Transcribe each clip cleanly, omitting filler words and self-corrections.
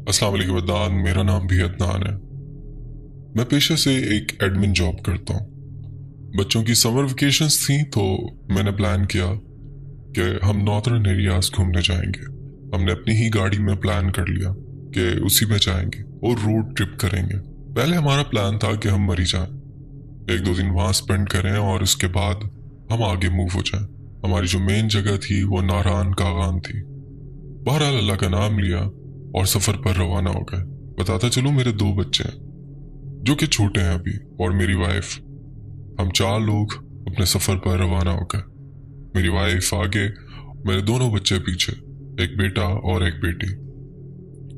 अस्सलाम वालेकुम अदनान, मेरा नाम भी अदनान है। मैं पेशे से एक एडमिन जॉब करता हूँ। बच्चों की समर वेकेशंस थी तो मैंने प्लान किया कि हम नॉर्दर्न एरियाज घूमने जाएंगे। हमने अपनी ही गाड़ी में प्लान कर लिया कि उसी में जाएंगे और रोड ट्रिप करेंगे। पहले हमारा प्लान था कि हम मरी जाएं, एक दो दिन वहाँ स्पेंड करें और उसके बाद हम आगे मूव हो जाएं। हमारी जो मेन जगह थी वो नारान कागान थी। बहरहाल अल्लाह का नाम लिया और सफ़र पर रवाना हो गए। बताता चलूं, मेरे दो बच्चे हैं जो कि छोटे हैं अभी, और मेरी वाइफ। हम चार लोग अपने सफ़र पर रवाना हो गए। मेरी वाइफ आगे, मेरे दोनों बच्चे पीछे, एक बेटा और एक बेटी।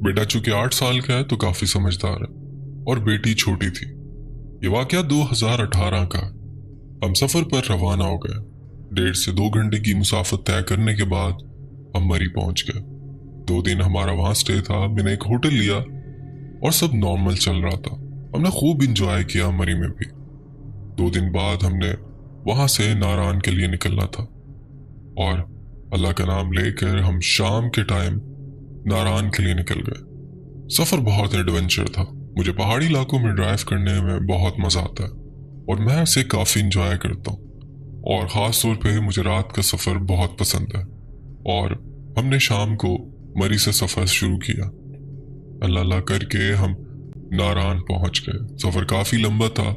बेटा चूंकि 8 साल का है तो काफ़ी समझदार है, और बेटी छोटी थी। ये वाकया 2018 का। हम सफ़र पर रवाना हो गए। 1.5 से 2 घंटे की मुसाफत तय करने के बाद हम मरी पहुंच गए। 2 दिन हमारा वहां स्टे था। मैंने एक होटल लिया और सब नॉर्मल चल रहा था। हमने खूब इंजॉय किया मरी में भी। 2 दिन बाद हमने वहां से नारायण के लिए निकलना था, और अल्लाह का नाम लेकर हम शाम के टाइम नारायण के लिए निकल गए। सफर बहुत एडवेंचर था। मुझे पहाड़ी इलाकों में ड्राइव करने में बहुत मजा आता है और मैं इसे काफी इंजॉय करता हूँ। और ख़ास तौर पे मुझे रात का सफ़र बहुत पसंद है। और हमने शाम को मरी से सफ़र शुरू किया। अल्लाह अल्लाह करके हम नारायण पहुंच गए। सफ़र काफ़ी लंबा था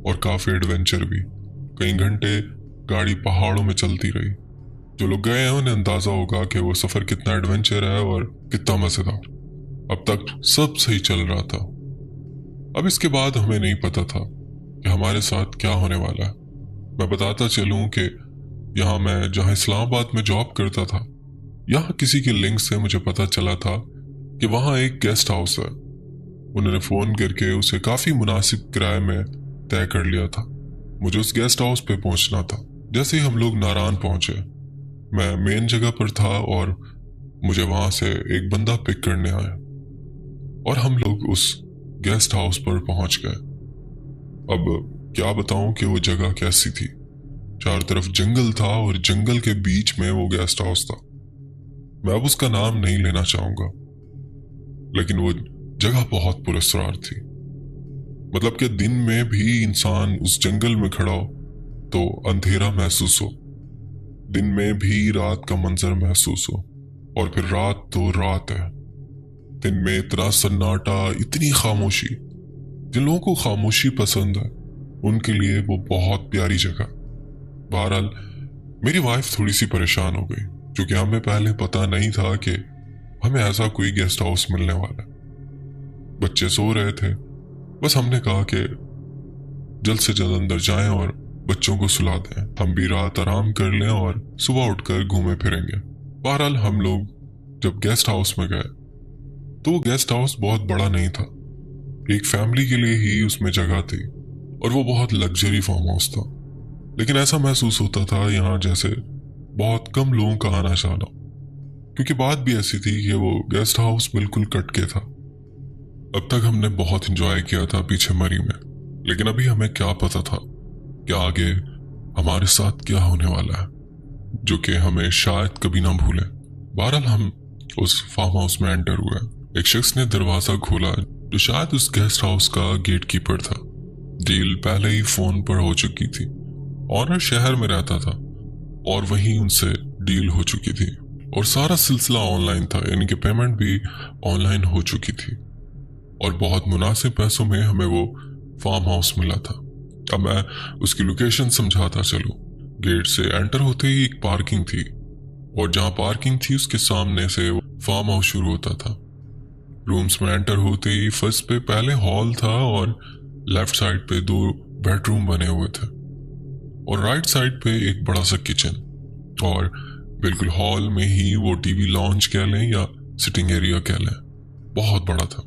और काफ़ी एडवेंचर भी। कई घंटे गाड़ी पहाड़ों में चलती रही। जो लोग गए हैं उन्हें अंदाज़ा होगा कि वो सफ़र कितना एडवेंचर है और कितना मज़ेदार। अब तक सब सही चल रहा था। अब इसके बाद हमें नहीं पता था कि हमारे साथ क्या होने वाला है। मैं बताता चलूं कि यहाँ मैं जहाँ इस्लामाबाद में जॉब करता था, यहाँ किसी के लिंक से मुझे पता चला था कि वहाँ एक गेस्ट हाउस है। उन्होंने फ़ोन करके उसे काफ़ी मुनासिब किराए में तय कर लिया था। मुझे उस गेस्ट हाउस पे पहुंचना था। जैसे ही हम लोग नारायण पहुंचे, मैं मेन जगह पर था और मुझे वहां से एक बंदा पिक करने आया और हम लोग उस गेस्ट हाउस पर पहुंच गए। अब क्या बताऊं कि वो जगह कैसी थी। चारों तरफ जंगल था और जंगल के बीच में वो गेस्ट हाउस था। मैं अब उसका नाम नहीं लेना चाहूंगा, लेकिन वो जगह बहुत पुरस्कार थी। मतलब कि दिन में भी इंसान उस जंगल में खड़ा हो तो अंधेरा महसूस हो, दिन में भी रात का मंजर महसूस हो, और फिर रात तो रात है। दिन में इतना सन्नाटा, इतनी खामोशी। जिन लोगों को खामोशी पसंद है उनके लिए वो बहुत प्यारी जगह। बहरहाल मेरी वाइफ थोड़ी सी परेशान हो गई, क्योंकि हमें पहले पता नहीं था कि हमें ऐसा कोई गेस्ट हाउस मिलने वाला है। बच्चे सो रहे थे। बस हमने कहा कि जल्द से जल्द अंदर जाएं और बच्चों को सुला दें, हम भी रात आराम कर लें और सुबह उठकर घूमे फिरेंगे। बहरहाल हम लोग जब गेस्ट हाउस में गए तो वो गेस्ट हाउस बहुत बड़ा नहीं था। एक फैमिली के लिए ही उसमें जगह थी और वो बहुत लग्जरी फार्म हाउस था। लेकिन ऐसा महसूस होता था यहाँ जैसे बहुत कम लोगों का आना जाना, क्योंकि बात भी ऐसी थी कि वो गेस्ट हाउस बिल्कुल कट के था। अब तक हमने बहुत इंजॉय किया था पीछे मरी में, लेकिन अभी हमें क्या पता था कि आगे हमारे साथ क्या होने वाला है, जो कि हमें शायद कभी ना भूले। बहरहाल हम उस फार्म हाउस में एंटर हुए। एक शख्स ने दरवाजा खोला जो शायद उस गेस्ट हाउस का गेट कीपर था। डील पहले ही फोन पर हो चुकी थी। ऑनर शहर में रहता था और वहीं उनसे डील हो चुकी थी, और सारा सिलसिला ऑनलाइन था, यानी कि पेमेंट भी ऑनलाइन हो चुकी थी, और बहुत मुनासिब पैसों में हमें वो फार्म हाउस मिला था। अब मैं उसकी लोकेशन समझाता चलूं। गेट से एंटर होते ही एक पार्किंग थी, और जहां पार्किंग थी उसके सामने से फार्म हाउस शुरू होता था। रूम्स में एंटर होते ही फर्स्ट पे पहले हॉल था और लेफ्ट साइड पे 2 बेडरूम बने हुए थे, और राइट साइड पे एक बड़ा सा किचन, और बिल्कुल हॉल में ही वो टीवी लॉन्च कह लें या सिटिंग एरिया कह लें, बहुत बड़ा था।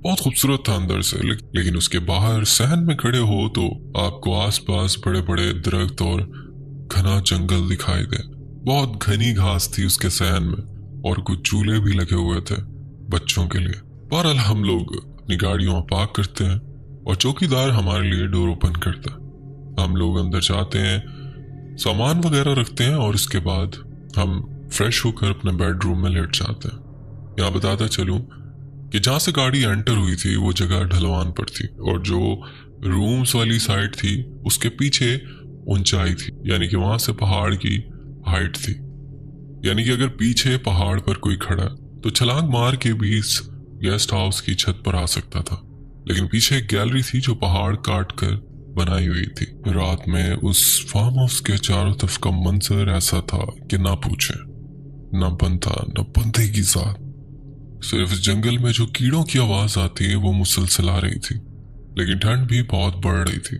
बहुत खूबसूरत था अंदर से, लेकिन उसके बाहर सहन में खड़े हो तो आपको आसपास बड़े बड़े दरख्त और घना जंगल दिखाई दे। बहुत घनी घास थी उसके सहन में, और कुछ झूले भी लगे हुए थे बच्चों के लिए। बहरहाल हम लोग अपनी गाड़ियों पार्क करते हैं और चौकीदार हमारे लिए डोर ओपन करता है। हम लोग अंदर जाते हैं, सामान वगैरह रखते हैं, और उसके बाद हम फ्रेश होकर अपने बेडरूम में लेट जाते हैं। यहाँ बताता चलूं, कि जहाँ से गाड़ी एंटर हुई थी वो जगह ढलवान पर थी और जो रूम्स वाली साइड थी उसके पीछे ऊंचाई थी, यानी कि वहां से पहाड़ की हाइट थी। यानी कि अगर पीछे पहाड़ पर कोई खड़ा है तो छलांग मार के भी इस गेस्ट हाउस की छत पर आ सकता था। लेकिन पीछे एक गैलरी थी जो पहाड़ काट कर बनाई हुई थी। रात में उस फार्म हाउस के चारों तरफ का मंजर ऐसा था कि ना पूछे, न बनता न बंदे की जात। सिर्फ इस जंगल में जो कीड़ों की आवाज आती है वो मुसलसल आ रही थी, लेकिन ठंड भी बहुत बढ़ रही थी।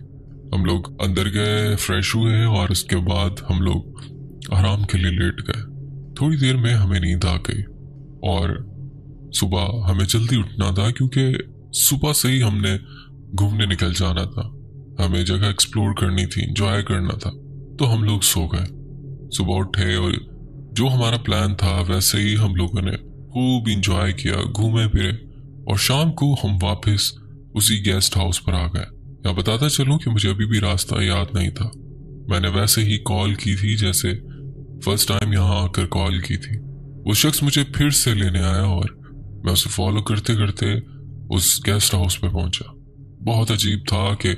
हम लोग अंदर गए, फ्रेश हुए और उसके बाद हम लोग आराम के लिए लेट गए। थोड़ी देर में हमें नींद आ गई और सुबह हमें जल्दी उठना था क्योंकि सुबह से ही हमने घूमने निकल जाना था। हमें जगह एक्सप्लोर करनी थी, एंजॉय करना था। तो हम लोग सो गए। सुबह उठे और जो हमारा प्लान था वैसे ही हम लोगों ने खूब इंजॉय किया, घूमे फिरे और शाम को हम वापस उसी गेस्ट हाउस पर आ गए। या बताता चलूं कि मुझे अभी भी रास्ता याद नहीं था। मैंने वैसे ही कॉल की थी जैसे फर्स्ट टाइम यहाँ आकर कॉल की थी। वो शख्स मुझे फिर से लेने आया और मैं उसे फॉलो करते करते उस गेस्ट हाउस पे पहुंचा। बहुत अजीब था कि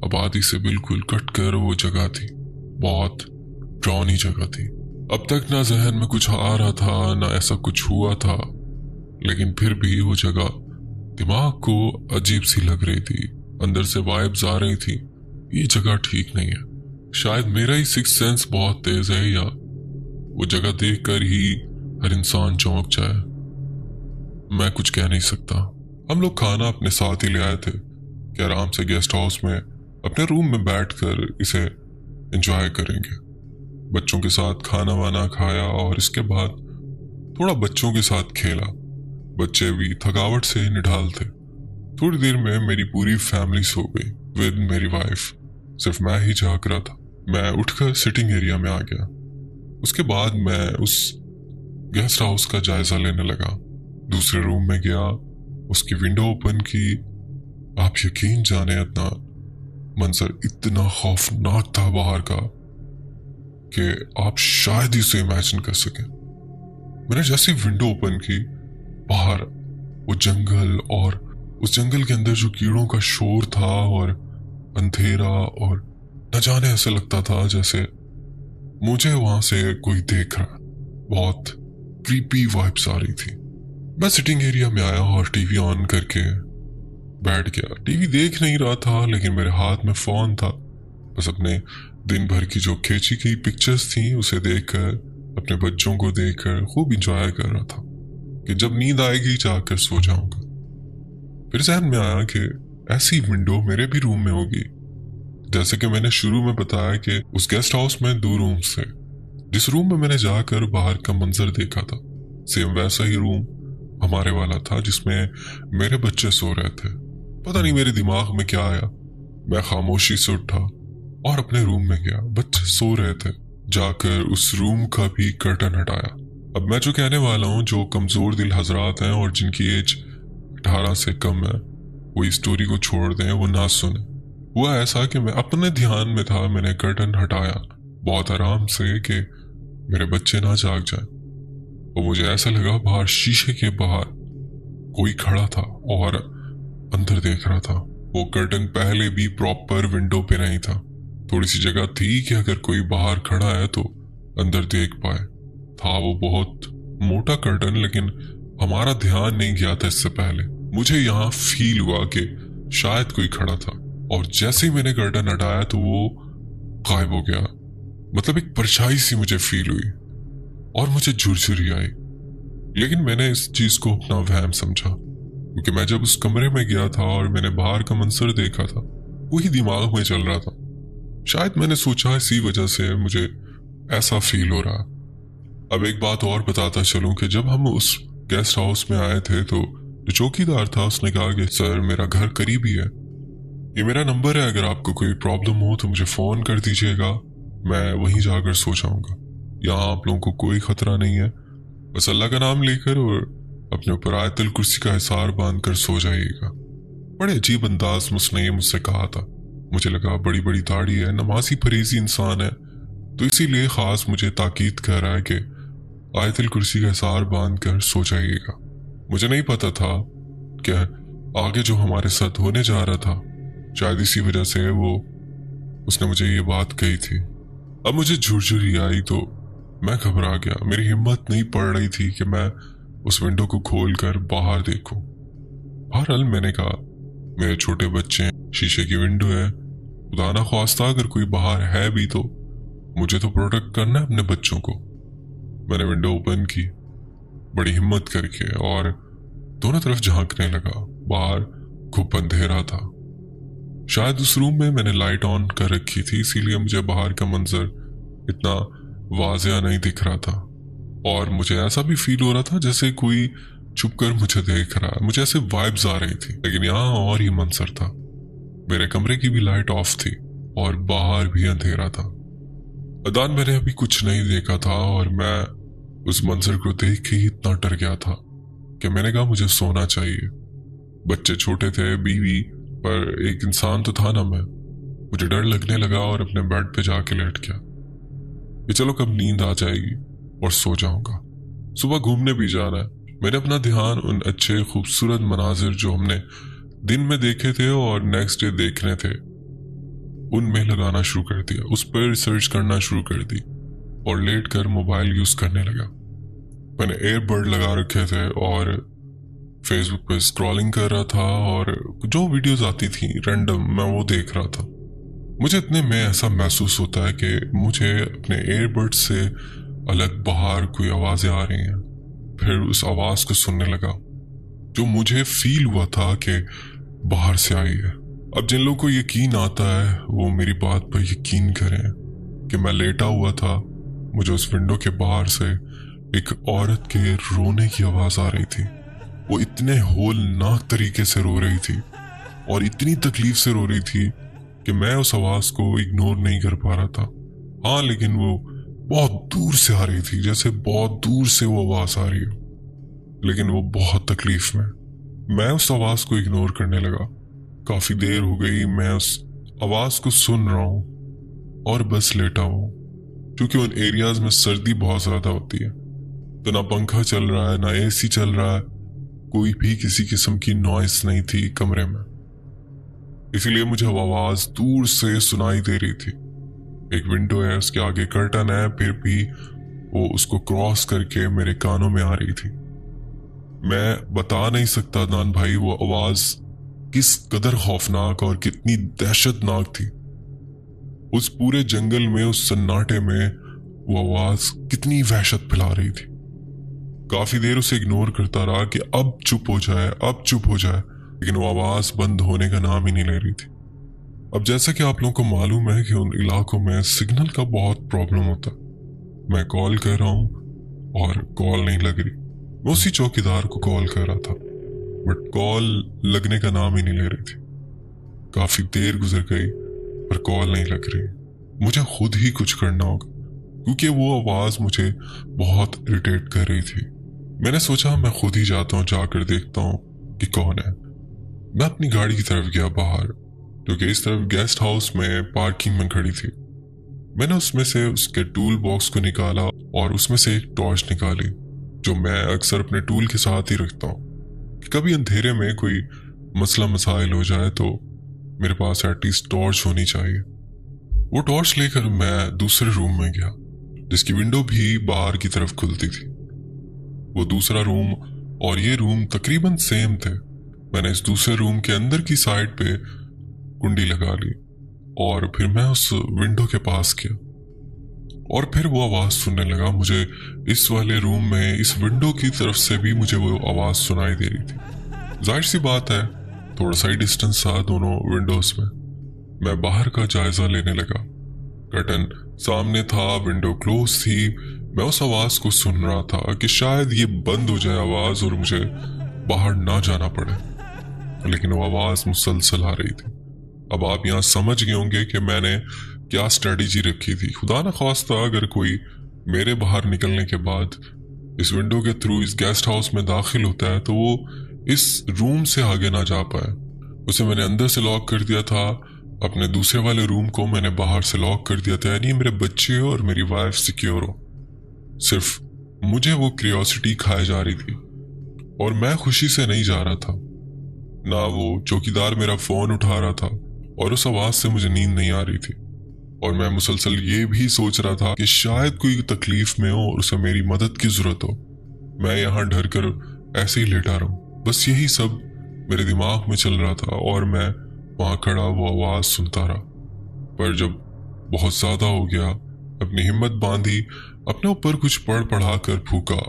आबादी से बिल्कुल कटकर वो जगह थी। बहुत डरावनी जगह थी। अब तक ना जहन में कुछ आ रहा था ना ऐसा कुछ हुआ था, लेकिन फिर भी वो जगह दिमाग को अजीब सी लग रही थी। अंदर से वाइब्स आ रही थी, ये जगह ठीक नहीं है। शायद मेरा ही सिक्स सेंस बहुत तेज है या वो जगह देखकर ही हर इंसान चौंक जाए। मैं कुछ कह नहीं सकता। हम लोग खाना अपने साथ ही ले आए थे कि आराम से गेस्ट हाउस में अपने रूम में बैठकर इसे एंजॉय करेंगे। बच्चों के साथ खाना वाना खाया और इसके बाद थोड़ा बच्चों के साथ खेला। बच्चे भी थकावट से निढाल थे। थोड़ी देर में मेरी पूरी फैमिली सो गई विद मेरी वाइफ। सिर्फ मैं ही जाग रहा था। मैं उठकर सिटिंग एरिया में आ गया। उसके बाद मैं उस गेस्ट हाउस का जायजा लेने लगा। दूसरे रूम में गया, उसकी विंडो ओपन की। आप यकीन जाने अदनान, मंजर इतना खौफनाक था बाहर का कि आप शायद ही उसे इमेजिन कर सकें। मैंने जैसे विंडो ओपन की, बाहर वो जंगल और उस जंगल के अंदर जो कीड़ों का शोर था और अंधेरा, और न जाने ऐसे लगता था जैसे मुझे वहां से कोई देख रहा। बहुत क्रीपी वाइब्स आ रही थी। मैं सिटिंग एरिया में आया और टीवी ऑन करके बैठ गया। टीवी देख नहीं रहा था लेकिन मेरे हाथ में फोन था। बस अपने दिन भर की जो खींची गई पिक्चर्स थी उसे देखकर, अपने बच्चों को देखकर खूब इंजॉय कर रहा था कि जब नींद आएगी जाकर सो जाऊंगा। फिर जहन में आया कि ऐसी विंडो मेरे भी रूम में होगी। जैसे कि मैंने शुरू में बताया कि उस गेस्ट हाउस में 2 रूम्स थे। जिस रूम में मैंने जाकर बाहर का मंजर देखा था, सेम वैसा ही रूम हमारे वाला था जिसमें मेरे बच्चे सो रहे थे। पता नहीं मेरे दिमाग में क्या आया, मैं खामोशी से उठा और अपने रूम में गया। बच्चे सो रहे थे। जाकर उस रूम का भी कर्टन हटाया। अब मैं जो कहने वाला हूँ, जो कमजोर दिल हजरात हैं और जिनकी एज 18 से कम है, वो इस स्टोरी को छोड़ दें, वो ना सुने। हुआ ऐसा कि मैं अपने ध्यान में था। मैंने कर्टन हटाया बहुत आराम से कि मेरे बच्चे ना जाग जाएं। और मुझे ऐसा लगा बाहर शीशे के बाहर कोई खड़ा था और अंदर देख रहा था। वो कर्टन पहले भी प्रॉपर विंडो पे नहीं था। थोड़ी सी जगह थी कि अगर कोई बाहर खड़ा है तो अंदर देख पाए। था वो बहुत मोटा कर्टन, लेकिन हमारा ध्यान नहीं गया था इससे पहले। मुझे यहाँ फील हुआ कि शायद कोई खड़ा था और जैसे ही मैंने कर्टन हटाया तो वो गायब हो गया। मतलब एक परछाई सी मुझे फील हुई और मुझे झुरझुरी आई। लेकिन मैंने इस चीज को अपना वहम समझा, क्योंकि मैं जब उस कमरे में गया था और मैंने बाहर का मंजर देखा था, वही दिमाग में चल रहा था। शायद मैंने सोचा इसी वजह से मुझे ऐसा फील हो रहा। अब एक बात और बताता चलूं कि जब हम उस गेस्ट हाउस में आए थे तो जो चौकीदार था उसने कहा कि सर मेरा घर करीब ही है, ये मेरा नंबर है, अगर आपको कोई प्रॉब्लम हो तो मुझे फोन कर दीजिएगा, मैं वहीं जाकर सो जाऊंगा। यहाँ आप लोगों को कोई खतरा नहीं है, बस अल्लाह का नाम लेकर और अपने ऊपर आयतल कुर्सी का हिसार बांधकर सो जाइएगा। बड़े अजीब अंदाज में उसने ये मुझसे कहा था। मुझे लगा बड़ी बड़ी दाढ़ी है, नमाजी फरीजी इंसान है, तो इसीलिए खास मुझे ताकीद कर रहा है कि आयतल कुर्सी का हिसार बांध कर सो जाइएगा। मुझे नहीं पता था क्या आगे जो हमारे साथ होने जा रहा था, शायद इसी वजह से उसने मुझे ये बात कही थी। अब मुझे झुरझुरी आई तो मैं घबरा गया। मेरी हिम्मत नहीं पड़ रही थी कि मैं उस विंडो को खोलकर बाहर देखूं। बहरहाल मैंने कहा, मेरे छोटे बच्चे हैं, शीशे की विंडो है, खुदा ना ख्वास्ता अगर कोई बाहर है भी तो मुझे तो प्रोटेक्ट करना है अपने बच्चों को। मैंने विंडो ओपन की बड़ी हिम्मत करके और दोनों तरफ झांकने लगा। बाहर खूब अंधेरा था। शायद उस रूम में मैंने लाइट ऑन कर रखी थी, इसीलिए मुझे बाहर का मंजर इतना वाजिया नहीं दिख रहा था। और मुझे ऐसा भी फील हो रहा था जैसे कोई छुपकर मुझे देख रहा है। मुझे ऐसे वाइब्स आ रही थी। लेकिन यहाँ और ही मंजर था। मेरे कमरे की भी लाइट ऑफ थी और बाहर भी अंधेरा था। अदान मैंने अभी कुछ नहीं देखा था और मैं उस मंजर को देख के ही इतना डर गया था कि मैंने कहा मुझे सोना चाहिए। बच्चे छोटे थे, बीवी, पर एक इंसान तो था ना मैं। मुझे डर लगने लगा और अपने बेड पे जाके लेट गया कि चलो कब नींद आ जाएगी और सो जाऊंगा। सुबह घूमने भी जाना है। मैंने अपना ध्यान उन अच्छे खूबसूरत मनाजिर जो हमने दिन में देखे थे और नेक्स्ट डे देखने थे उनमें लगाना शुरू कर दिया। उस पर रिसर्च करना शुरू कर दी और लेट कर मोबाइल यूज करने लगा। मैंने एयरबड लगा रखे थे और फेसबुक पे स्क्रॉलिंग कर रहा था और जो वीडियोस आती थी रैंडम मैं वो देख रहा था। मुझे इतने में ऐसा महसूस होता है कि मुझे अपने एयरबड से अलग बाहर कोई आवाजें आ रही हैं। फिर उस आवाज को सुनने लगा जो मुझे फील हुआ था कि बाहर से आई है। अब जिन लोगों को यकीन आता है वो मेरी बात पर यकीन करें कि मैं लेटा हुआ था। मुझे उस विंडो के बाहर से एक औरत के रोने की आवाज आ रही थी। वो इतने होलनाक तरीके से रो रही थी और इतनी तकलीफ से रो रही थी कि मैं उस आवाज को इग्नोर नहीं कर पा रहा था। हाँ, लेकिन वो बहुत दूर से आ रही थी, जैसे बहुत दूर से वो आवाज आ रही हो, लेकिन वो बहुत तकलीफ में। मैं उस आवाज को इग्नोर करने लगा। काफी देर हो गई मैं उस आवाज को सुन रहा हूं और बस लेटा हूं। क्योंकि उन एरियाज में सर्दी बहुत ज्यादा होती है तो ना पंखा चल रहा है ना एसी चल रहा है, कोई भी किसी किस्म की नॉइस नहीं थी कमरे में। इसीलिए मुझे वो आवाज दूर से सुनाई दे रही थी। एक विंडो है, उसके आगे कर्टन है, फिर भी वो उसको क्रॉस करके मेरे कानों में आ रही थी। मैं बता नहीं सकता दान भाई वो आवाज किस कदर खौफनाक और कितनी दहशतनाक थी। उस पूरे जंगल में, उस सन्नाटे में वो आवाज कितनी वहशत फैला रही थी। काफी देर उसे इग्नोर करता रहा कि अब चुप हो जाए, अब चुप हो जाए, लेकिन वो आवाज बंद होने का नाम ही नहीं ले रही थी। अब जैसा कि आप लोगों को मालूम है कि उन इलाकों में सिग्नल का बहुत प्रॉब्लम होता है। मैं कॉल कर रहा हूं और कॉल नहीं लग रही। मैं उसी चौकीदार को कॉल कर रहा था बट कॉल लगने का नाम ही नहीं ले रही थी। काफी देर गुजर गई पर कॉल नहीं लग रही। मुझे खुद ही कुछ करना होगा क्योंकि वो आवाज मुझे बहुत इरिटेट कर रही थी। मैंने सोचा मैं खुद ही जाता हूँ, जाकर देखता हूँ कि कौन है। मैं अपनी गाड़ी की तरफ गया बाहर, जो कि इस तरफ गेस्ट हाउस में पार्किंग में खड़ी थी। मैंने उसमें से उसके टूल बॉक्स को निकाला और उसमें से एक टॉर्च निकाली, जो मैं अक्सर अपने टूल के साथ ही रखता हूँ कि कभी अंधेरे में कोई मसला मसाइल हो जाए तो मेरे पास एटलीस्ट टॉर्च होनी चाहिए। वो टॉर्च लेकर मैं दूसरे रूम में गया जिसकी विंडो भी बाहर की तरफ खुलती थी। वो दूसरा रूम और ये रूम तकरीबन सेम थे। मैंने इस दूसरे रूम के अंदर की साइड पे कुंडी लगा ली और फिर मैं उस विंडो के पास गया और फिर वो आवाज सुनने लगा। मुझे इस वाले रूम में इस विंडो की तरफ से भी मुझे वो आवाज सुनाई दे रही थी। जाहिर सी बात है थोड़ा सा ही डिस्टेंस था दोनों विंडोज में। मैं बाहर का जायजा लेने लगा। कर्टन सामने था, विंडो क्लोज थी। मैं उस आवाज को सुन रहा था कि शायद ये बंद हो जाए आवाज और मुझे बाहर ना जाना पड़े, लेकिन वो आवाज मुसलसल आ रही थी। अब आप यहाँ समझ गए होंगे कि मैंने क्या स्ट्रेटेजी रखी थी। खुदा न ख्वास्ता अगर कोई मेरे बाहर निकलने के बाद इस विंडो के थ्रू इस गेस्ट हाउस में दाखिल होता है तो वो इस रूम से आगे ना जा पाए। उसे मैंने अंदर से लॉक कर दिया था। अपने दूसरे वाले रूम को मैंने बाहर से लॉक कर दिया था, यानी मेरे बच्चे और मेरी वाइफ सिक्योर हो। सिर्फ मुझे वो क्यूरियोसिटी खाए जा रही थी और मैं खुशी से नहीं जा रहा था। ना वो चौकीदार मेरा फोन उठा रहा था, और उस आवाज से मुझे नींद नहीं आ रही थी। और मैं मुसलसल ये भी सोच रहा था कि शायद कोई तकलीफ में हो और उसे मेरी मदद की जरूरत हो। मैं यहाँ डर कर ऐसे ही लेटा रहूं, बस यही सब मेरे दिमाग में चल रहा था और मैं वहां खड़ा वो आवाज सुनता रहा। पर जब बहुत ज्यादा हो गया, अपनी हिम्मत बांधी, अपने ऊपर कुछ पढ़ा कर फूका।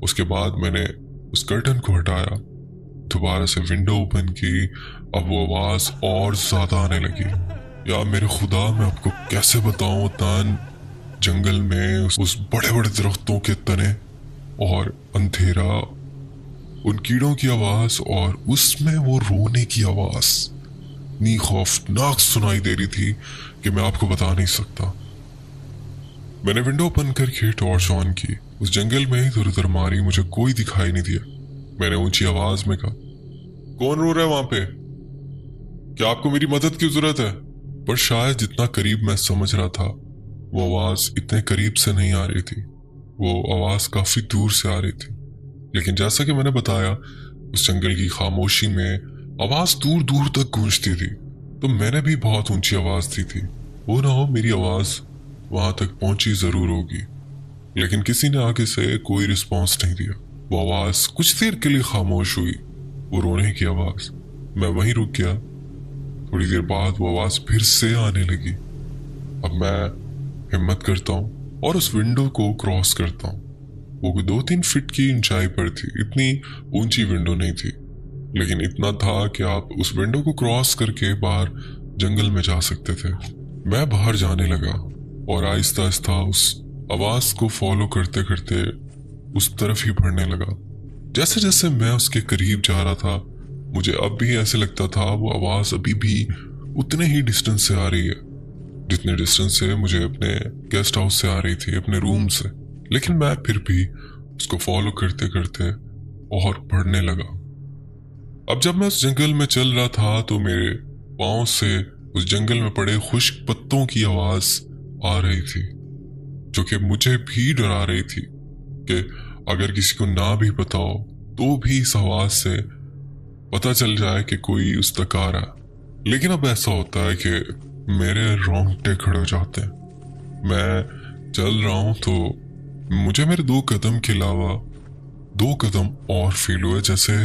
उसके बाद मैंने उस कर्टन को हटाया, दोबारा से विंडो ओपन की। अब वो आवाज और ज्यादा आने लगी। या मेरे खुदा, मैं आपको कैसे बताऊं, तान जंगल में उस बड़े बड़े दरख्तों के तने और अंधेरा, उन कीड़ों की आवाज और उसमें वो रोने की आवाज इतनी खौफनाक सुनाई दे रही थी कि मैं आपको बता नहीं सकता। मैंने विंडो ओपन करके टॉर्च ऑन की। उस जंगल में इधर उधर मारी, मुझे कोई दिखाई नहीं दिया। मैंने ऊंची आवाज में कहा, कौन रो रहा है वहां पे? क्या आपको मेरी मदद की जरूरत है? पर शायद जितना करीब मैं समझ रहा था, वो आवाज इतने करीब से नहीं आ रही थी। वो आवाज काफी दूर से आ रही थी। लेकिन जैसा कि मैंने बताया, उस जंगल की खामोशी में आवाज दूर दूर तक गूंजती थी, तो मैंने भी बहुत ऊंची आवाज दी थी। वो ना हो मेरी आवाज वहां तक पहुंची जरूर होगी। लेकिन किसी ने आगे से कोई रिस्पॉन्स नहीं दिया। वो आवाज कुछ देर के लिए खामोश हुई, वो रोने की आवाज। मैं वहीं रुक गया। थोड़ी देर बाद वो आवाज फिर से आने लगी। अब मैं हिम्मत करता हूँ और उस विंडो को क्रॉस करता हूँ। वो 2-3 फीट की ऊंचाई पर थी, इतनी ऊंची विंडो नहीं थी, लेकिन इतना था कि आप उस विंडो को क्रॉस करके बाहर जंगल में जा सकते थे। मैं बाहर जाने लगा और आहिस्ता आहिस्ता उस आवाज को फॉलो करते करते उस तरफ ही बढ़ने लगा। जैसे जैसे मैं उसके करीब जा रहा था, मुझे अब भी ऐसे लगता था वो आवाज अभी भी उतने ही डिस्टेंस से आ रही है जितने डिस्टेंस से मुझे अपने गेस्ट हाउस से आ रही थी, अपने रूम से। लेकिन मैं फिर भी उसको फॉलो करते करते और बढ़ने लगा। अब जब मैं उस जंगल में चल रहा था तो मेरे पांव से उस जंगल में पड़े खुश्क पत्तों की आवाज आ रही थी, जो कि मुझे भी डरा रही थी कि अगर किसी को ना भी पता हो तो भी इस आवाज से पता चल जाए कि कोई उस तक आ रहा है। लेकिन अब ऐसा होता है कि मेरे रोंगटे खड़े हो जाते हैं। मैं चल रहा हूं तो मुझे मेरे 2 कदम के अलावा 2 कदम और फील हुए, जैसे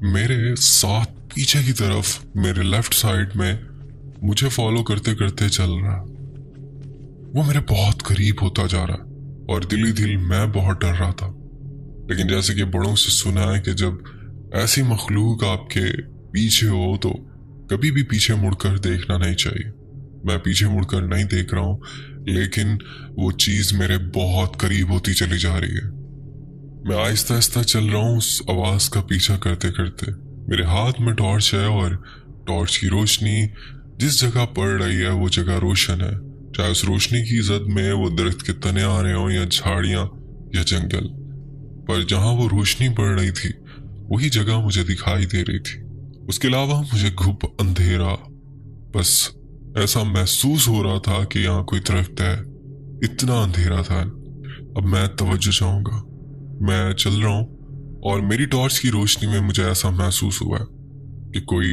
मेरे साथ पीछे की तरफ मेरे लेफ्ट साइड में मुझे फॉलो करते करते चल रहा। वो मेरे बहुत करीब होता जा रहा और दिल ही दिल मैं बहुत डर रहा था। लेकिन जैसे कि बड़ों से सुना है कि जब ऐसी मखलूक आपके पीछे हो तो कभी भी पीछे मुड़कर देखना नहीं चाहिए। मैं पीछे मुड़कर नहीं देख रहा हूं, लेकिन वो चीज मेरे बहुत करीब होती चली जा रही है। मैं आहिस्ता आहिस्ता चल रहा हूँ उस आवाज का पीछा करते करते। मेरे हाथ में टॉर्च है और टॉर्च की रोशनी जिस जगह पड़ रही है वो जगह रोशन है, चाहे उस रोशनी की जद में वो दरख्त के तने आ रहे हो या झाड़ियां या जंगल। पर जहां वो रोशनी पड़ रही थी वही जगह मुझे दिखाई दे रही थी। उसके अलावा मुझे घुप अंधेरा, बस ऐसा महसूस हो रहा था कि यहाँ कोई दरख्त है, इतना अंधेरा था। अब मैं तवज्जो चाहूंगा। मैं चल रहा हूं और मेरी टॉर्च की रोशनी में मुझे ऐसा महसूस हुआ कि कोई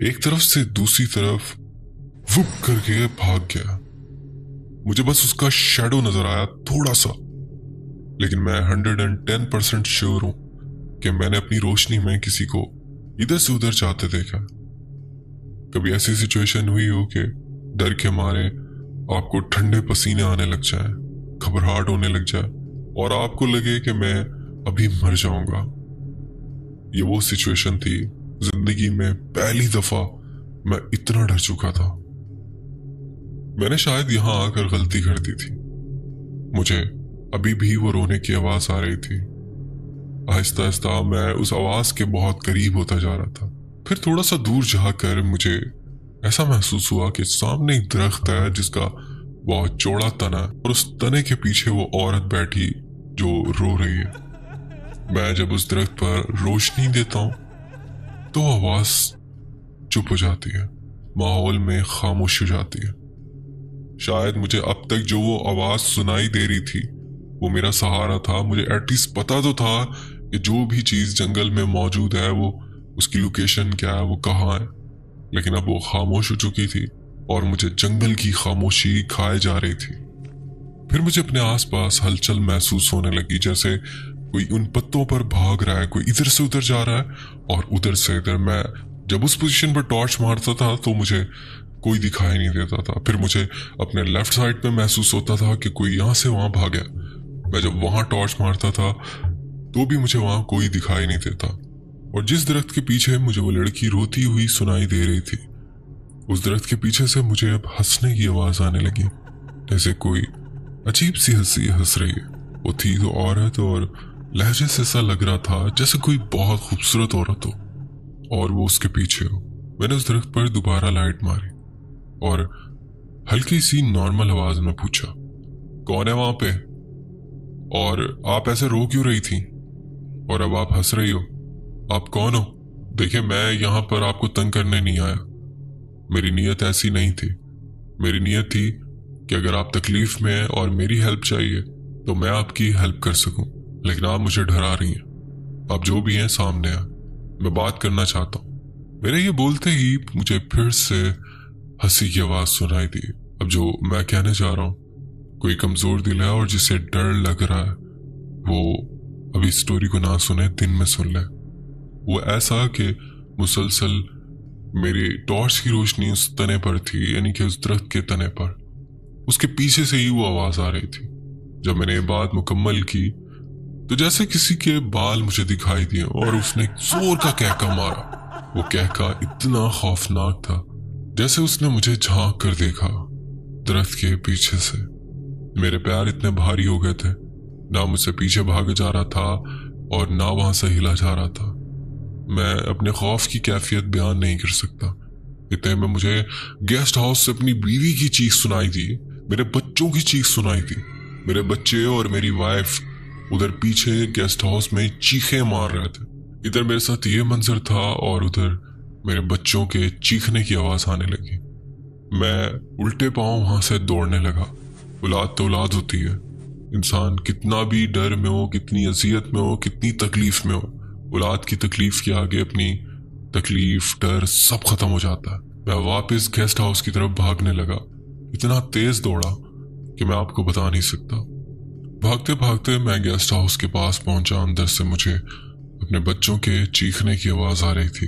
एक तरफ से दूसरी तरफ वुप करके भाग गया। मुझे बस उसका शैडो नजर आया थोड़ा सा, लेकिन मैं 110% श्योर हूं कि मैंने अपनी रोशनी में किसी को इधर से उधर जाते देखा। कभी ऐसी सिचुएशन हुई हो कि डर के मारे आपको ठंडे पसीने आने लग जाए, घबराहट होने लग जाए और आपको लगे कि मैं अभी मर जाऊंगा? ये वो सिचुएशन थी। जिंदगी में पहली दफा मैं इतना डर चुका था। मैंने शायद यहां आकर गलती कर दी थी। मुझे अभी भी वो रोने की आवाज आ रही थी। आहिस्ता आहिस्ता मैं उस आवाज के बहुत करीब होता जा रहा था। फिर थोड़ा सा दूर जाकर मुझे ऐसा महसूस हुआ कि सामने एक दरख्त है जिसका बहुत चौड़ा तना है और उस तने के पीछे वो औरत बैठी जो रो रही है। मैं जब उस दरख्त पर रोशनी देता हूं तो आवाज चुप हो जाती है, माहौल में खामोशी हो जाती है। शायद मुझे अब तक जो वो आवाज सुनाई दे रही थी वो मेरा सहारा था। मुझे एटलीस्ट पता तो था कि जो भी चीज जंगल में मौजूद है वो उसकी लोकेशन क्या है, वो कहाँ है, लेकिन अब वो खामोश हो चुकी थी और मुझे जंगल की खामोशी खाए जा रही थी। फिर मुझे अपने आसपास हलचल महसूस होने लगी, जैसे कोई उन पत्तों पर भाग रहा है, कोई इधर से उधर जा रहा है और उधर से इधर। मैं जब उस पोजीशन पर टॉर्च मारता था तो मुझे कोई दिखाई नहीं देता था। फिर मुझे अपने लेफ्ट साइड पे महसूस होता था कि कोई यहाँ से वहां भागा। मैं जब वहां टॉर्च मारता था तो भी मुझे वहां कोई दिखाई नहीं देता। और जिस दरख्त के पीछे मुझे वो लड़की रोती हुई सुनाई दे रही थी, उस दरख्त के पीछे से मुझे अब हंसने की आवाज आने लगी, जैसे कोई अजीब सी हंसी हंस रही है। वो थी तो औरत, और लहजे से ऐसा लग रहा था जैसे कोई बहुत खूबसूरत औरत हो और वो उसके पीछे हो। मैंने उस दरख्त पर दोबारा लाइट मारी और हल्की सी नॉर्मल आवाज में पूछा, कौन है वहां पे, और आप ऐसे रो क्यों रही थी, और अब आप हंस रही हो, आप कौन हो? देखिए, मैं यहां पर आपको तंग करने नहीं आया, मेरी नीयत ऐसी नहीं थी। मेरी नीयत थी कि अगर आप तकलीफ में हैं और मेरी हेल्प चाहिए तो मैं आपकी हेल्प कर सकूं, लेकिन आप मुझे डरा रही हैं। आप जो भी हैं सामने आ, मैं बात करना चाहता हूं। मेरे ये बोलते ही मुझे फिर से हंसी की आवाज सुनाई दी। अब जो मैं कहने जा रहा हूं, कोई कमजोर दिल है और जिसे डर लग रहा है वो अभी स्टोरी को ना सुने, दिन में सुन ले। वो ऐसा कि मुसलसल मेरी टॉर्च की रोशनी उस तने पर थी, यानी कि उस दरख्त के तने पर। उसके पीछे से ही वो आवाज आ रही थी। जब मैंने ये बात मुकम्मल की तो जैसे किसी के बाल मुझे दिखाई दिए और उसने जोर का कहका मारा। वो कहका इतना खौफनाक था जैसे उसने मुझे झांक कर देखा दरख्त के पीछे से। मेरे पैर इतने भारी हो गए थे, ना मुझसे पीछे भागा जा रहा था और ना वहां से हिला जा रहा था। मैं अपने खौफ की कैफियत बयान नहीं कर सकता। इतने में मुझे गेस्ट हाउस से अपनी बीवी की चीख सुनाई दी, मेरे बच्चों की चीख सुनाई दी। मेरे बच्चे और मेरी वाइफ उधर पीछे गेस्ट हाउस में चीखें मार रहे थे। इधर मेरे साथ ये मंजर था और उधर मेरे बच्चों के चीखने की आवाज आने लगी। मैं उल्टे पांव वहां से दौड़ने लगा। औलाद तो औलाद होती है, इंसान कितना भी डर में हो, कितनी अजियत में हो, कितनी तकलीफ में हो, औलाद की तकलीफ के आगे अपनी तकलीफ, डर सब खत्म हो जाता है। मैं वापस गेस्ट हाउस की तरफ भागने लगा। इतना तेज दौड़ा कि मैं आपको बता नहीं सकता। भागते भागते मैं गेस्ट हाउस के पास पहुंचा। अंदर से मुझे अपने बच्चों के चीखने की आवाज आ रही थी।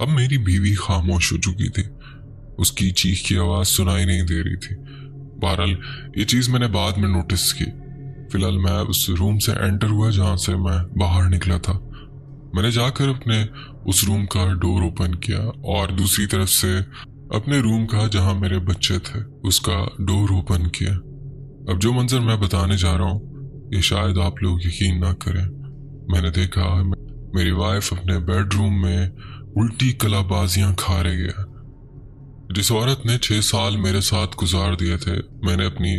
अब मेरी बीवी खामोश हो चुकी थी, उसकी चीख की आवाज सुनाई नहीं दे रही थी। बहरहाल ये चीज मैंने बाद में नोटिस की। फिलहाल मैं उस रूम से एंटर हुआ जहां से मैं बाहर निकला था। मैंने जाकर अपने उस रूम का डोर ओपन किया और दूसरी तरफ से अपने रूम का, जहां मेरे बच्चे थे, उसका डोर ओपन किया। अब जो मंजर मैं बताने जा रहा हूँ ये शायद आप लोग यकीन ना करें। मैंने देखा मेरी वाइफ अपने बेडरूम में उल्टी कलाबाजियां खा रही है। जिस औरत ने 6 साल मेरे साथ गुजार दिए थे, मैंने अपनी